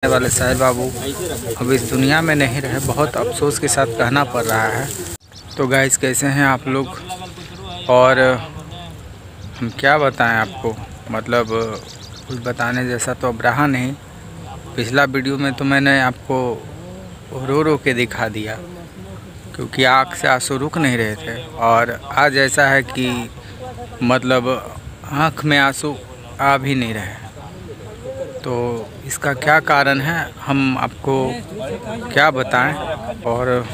वाले साहिल बाबू अब इस दुनिया में नहीं रहे, बहुत अफसोस के साथ कहना पड़ रहा है। तो गाइस, कैसे हैं आप लोग? और हम क्या बताएं आपको, मतलब कुछ बताने जैसा तो अब रहा नहीं। पिछला वीडियो में तो मैंने आपको रो रो के दिखा दिया क्योंकि आँख से आंसू रुक नहीं रहे थे, और आज ऐसा है कि मतलब आँख में आंसू आ भी नहीं रहे। तो इसका क्या कारण है हम आपको क्या बताएं, और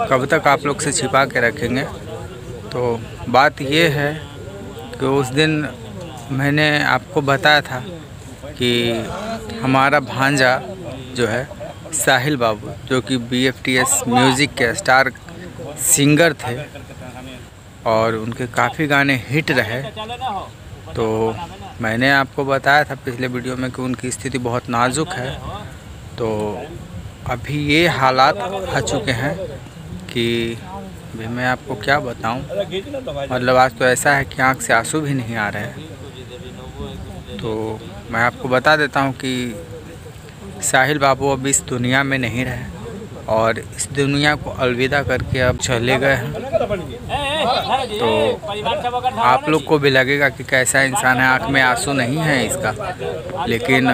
कब तक आप लोग से छिपा के रखेंगे। तो बात ये है कि उस दिन मैंने आपको बताया था कि हमारा भांजा जो है साहिल बाबू, जो कि BFTS म्यूज़िक के स्टार सिंगर थे और उनके काफ़ी गाने हिट रहे। तो मैंने आपको बताया था पिछले वीडियो में कि उनकी स्थिति बहुत नाजुक है। तो अभी ये हालात आ चुके हैं कि अभी मैं आपको क्या बताऊं, मतलब आज तो ऐसा है कि आँख से आंसू भी नहीं आ रहे हैं। तो मैं आपको बता देता हूं कि साहिल बाबू अब इस दुनिया में नहीं रहे और इस दुनिया को अलविदा करके अब चले गए हैं। तो आप लोग को भी लगेगा कि कैसा इंसान है, आँख में आंसू नहीं है इसका, लेकिन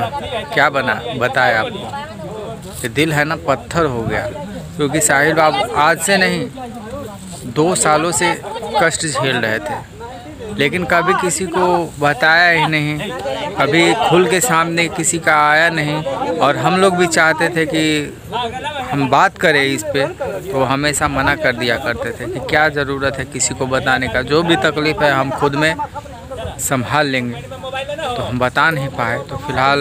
क्या बताए आपको कि दिल है ना पत्थर हो गया। क्योंकि साहिल बाबू आज से नहीं 2 सालों से कष्ट झेल रहे थे, लेकिन कभी किसी को बताया ही नहीं, कभी खुल के सामने किसी का आया नहीं। और हम लोग भी चाहते थे कि हम बात करें इस पे, तो हमेशा मना कर दिया करते थे कि क्या ज़रूरत है किसी को बताने का, जो भी तकलीफ़ है हम खुद में संभाल लेंगे। तो हम बता नहीं पाए। तो फिलहाल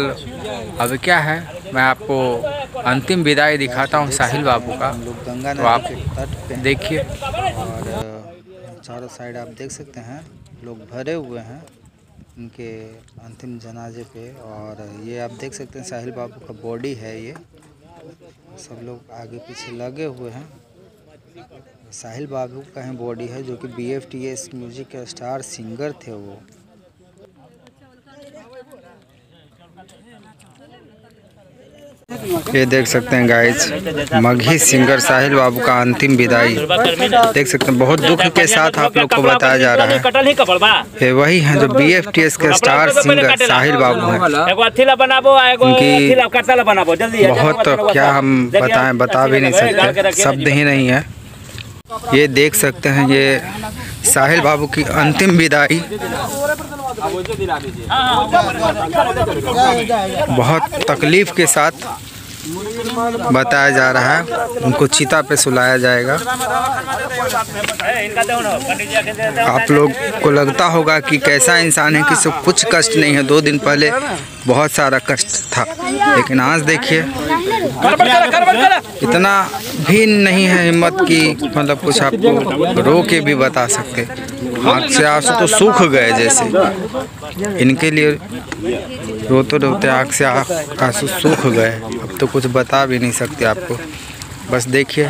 अब क्या है, मैं आपको अंतिम विदाई दिखाता हूँ साहिल बाबू का। तो आप देखिए, और चारों साइड आप देख सकते हैं लोग भरे हुए हैं उनके अंतिम जनाजे पे। और ये आप देख सकते हैं साहिल बाबू का बॉडी है, ये सब लोग आगे पीछे लगे हुए हैं। साहिल बाबू का ही बॉडी है, जो कि BFTS म्यूज़िक के स्टार सिंगर थे वो। ये देख सकते हैं गाइस, मगही सिंगर साहिल बाबू का अंतिम विदाई देख सकते हैं। बहुत दुख के साथ आप लोग को बताया जा रहा है, ये वही हैं जो BFTS के स्टार सिंगर साहिल बाबू हैं। उनकी बहुत, क्या हम बताएं, बता भी नहीं सकते, शब्द ही नहीं है। ये देख सकते हैं, ये साहिल बाबू की अंतिम विदाई बहुत तकलीफ के साथ बताया जा रहा है। उनको चिता पे सुलाया जाएगा। आप लोग को लगता होगा कि कैसा इंसान है, किसी को कुछ कष्ट नहीं है। 2 दिन पहले बहुत सारा कष्ट था, लेकिन आज देखिए इतना भी नहीं है हिम्मत कि मतलब कुछ आपको रो के भी बता सकते। आँख से आंसू तो सूख गए जैसे, इनके लिए रोते रोते आँख से आंसू सूख गए। अब तो कुछ बता भी नहीं सकते आपको। बस देखिए,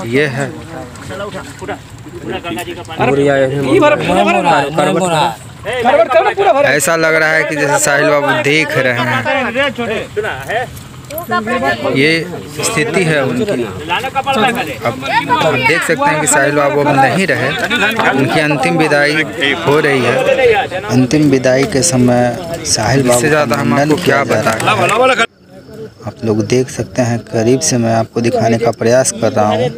ये है। ऐसा लग रहा है कि जैसे साहिल बाबू देख रहे हैं। ये स्थिति है उनकी। अब देख सकते हैं कि साहिल बाबू अब नहीं रहे, उनकी अंतिम विदाई हो रही है। अंतिम विदाई के समय साहिल बाबू से ज़्यादा हम आपको क्या बताएं। आप लोग देख सकते हैं, करीब से मैं आपको दिखाने का प्रयास कर रहा हूँ।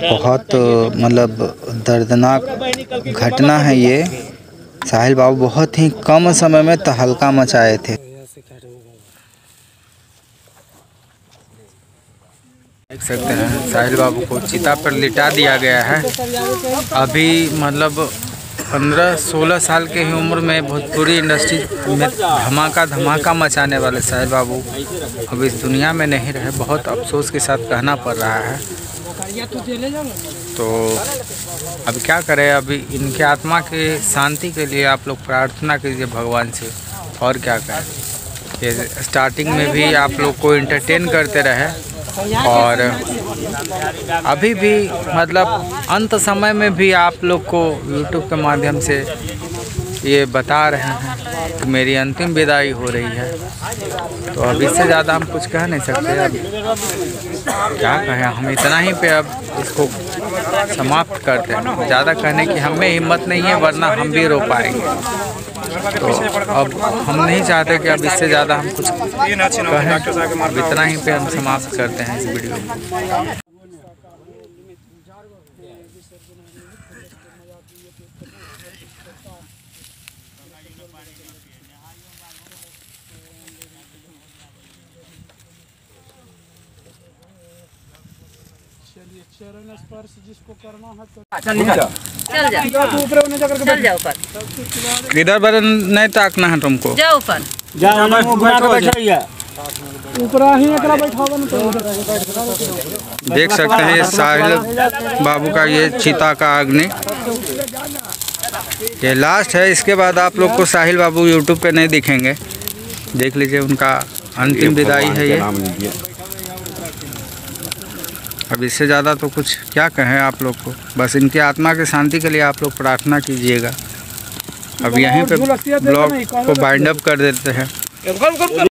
बहुत मतलब दर्दनाक घटना है ये। साहिल बाबू बहुत ही कम समय में तहलका मचाए थे। देख सकते हैं साहिल बाबू को चिता पर लिटा दिया गया है। अभी मतलब 15-16 साल की ही उम्र में भोजपुरी इंडस्ट्री में धमाका मचाने वाले साहिल बाबू अब इस दुनिया में नहीं रहे, बहुत अफसोस के साथ कहना पड़ रहा है। तो अब क्या करें, अभी इनके आत्मा के शांति के लिए आप लोग प्रार्थना कीजिए भगवान से, और क्या करें। ये स्टार्टिंग में भी आप लोग को एंटरटेन करते रहे, और अभी भी मतलब अंत समय में भी आप लोग को YouTube के माध्यम से ये बता रहे हैं कि मेरी अंतिम विदाई हो रही है। तो अब इससे ज़्यादा हम कुछ कह नहीं सकते। अब क्या कहें, हम इतना ही पे अब इसको समाप्त करते हैं। ज़्यादा कहने की हमें हिम्मत नहीं है, वरना हम भी रो पाएंगे। तो अब हम नहीं चाहते कि अब इससे ज़्यादा हम कुछ कहें। अब इतना ही पे हम समाप्त करते हैं इस वीडियो को। चरण स्पर्श जिसको करना है चल जा ऊपर। इधर पर नहीं ताकना है तुमको। जा ऊपर। ऊपर ही एकरा बैठावन। देख सकते हैं ये साहिल बाबू का ये चिता का अग्नि, ये लास्ट है। इसके बाद आप लोग को साहिल बाबू यूट्यूब पे नहीं दिखेंगे। देख लीजिए, उनका अंतिम विदाई है ये। अब इससे ज़्यादा तो कुछ क्या कहें आप लोग को। बस इनकी आत्मा की शांति के लिए आप लोग प्रार्थना कीजिएगा। अब यहीं पे ब्लॉग को बाइंड अप कर देते हैं।